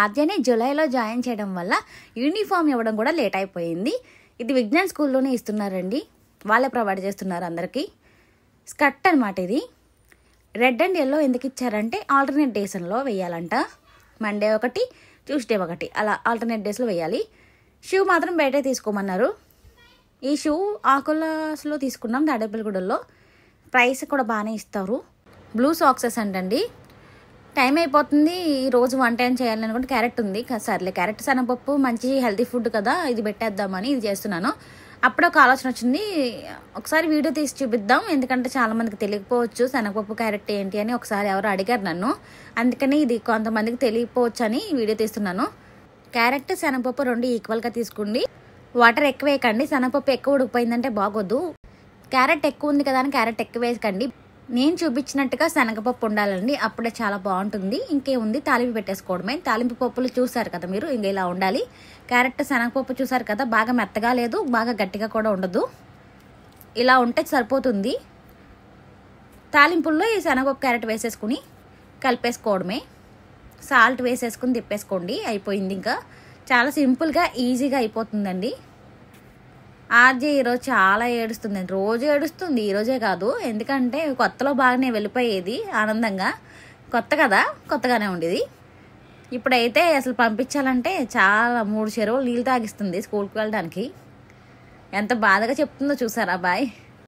ఆద్యని జూలైలో జాయిన్ చేయడం వల్ల యూనిఫామ్ ఇవ్వడం కూడా లేట్ అయిపోయింది. ఇది విజ్ఞాన్ స్కూల్లోనే ఇస్తున్నారండి, వాళ్ళే ప్రొవైడ్ చేస్తున్నారు అందరికీ. స్కర్ట్ అనమాట ఇది. రెడ్ అండ్ ఎల్లో ఎందుకు ఇచ్చారంటే ఆల్టర్నేట్ డేస్లో వేయాలంట. మండే ఒకటి, ట్యూస్డే ఒకటి, అలా ఆల్టర్నేట్ డేస్లో వేయాలి. షూ మాత్రం బయటే తీసుకోమన్నారు. ఈ షూ ఆకులాస్లో తీసుకున్నాం తాడేపల్లిగూడలో. ప్రైస్ కూడా బాగానే ఇస్తారు. బ్లూ సాక్సెస్ అంటండి. టైం అయిపోతుంది, ఈరోజు వంట ఏం చేయాలని అనుకుంటే క్యారెట్ ఉంది. సర్లే క్యారెట్ శనగపప్పు మంచి హెల్తీ ఫుడ్ కదా, ఇది పెట్టేద్దామని ఇది చేస్తున్నాను. అప్పుడే ఒక ఆలోచన వచ్చింది, ఒకసారి వీడియో తీసి చూపిద్దాం, ఎందుకంటే చాలామందికి తెలియకపోవచ్చు శనగపప్పు క్యారెట్ ఏంటి అని. ఒకసారి ఎవరు అడిగారు నన్ను, అందుకని ఇది కొంతమందికి తెలియకపోవచ్చు అని వీడియో తీస్తున్నాను. క్యారెట్ శనగపప్పు రెండు ఈక్వల్గా తీసుకోండి. వాటర్ ఎక్కువ వేయకండి, శనగపప్పు ఎక్కువ ఉడికిపోయిందంటే బాగోదు. క్యారెట్ ఎక్కువ ఉంది కదా అని క్యారెట్ ఎక్కువ వేయకండి. నేను చూపించినట్టుగా శనగపప్పు ఉండాలండి, అప్పుడే చాలా బాగుంటుంది. ఇంకేముంది, తాలింపు పెట్టేసుకోవడమే. తాలింపు పప్పులు చూసారు కదా మీరు, ఇంక ఇలా ఉండాలి. క్యారెట్ శనగపప్పు చూసారు కదా, బాగా మెత్తగా లేదు, బాగా గట్టిగా కూడా ఉండదు. ఇలా ఉంటే సరిపోతుంది. తాలింపుల్లో ఈ శనగపప్పు క్యారెట్ వేసేసుకుని కలిపేసుకోవడమే. సాల్ట్ వేసేసుకుని తిప్పేసుకోండి, అయిపోయింది. ఇంకా చాలా సింపుల్గా ఈజీగా అయిపోతుందండి. ఆర్జే ఈరోజు చాలా ఏడుస్తుంది, రోజు ఏడుస్తుంది, ఈరోజే కాదు. ఎందుకంటే కొత్తలో బాగానే వెళ్ళిపోయేది ఆనందంగా, కొత్త కదా కొత్తగానే ఉండేది. ఇప్పుడైతే అసలు పంపించాలంటే చాలా 3 చెరువులు నీళ్ళు తాగిస్తుంది స్కూల్కి వెళ్ళడానికి. ఎంత బాధగా చెప్తుందో చూసారా బాయ్.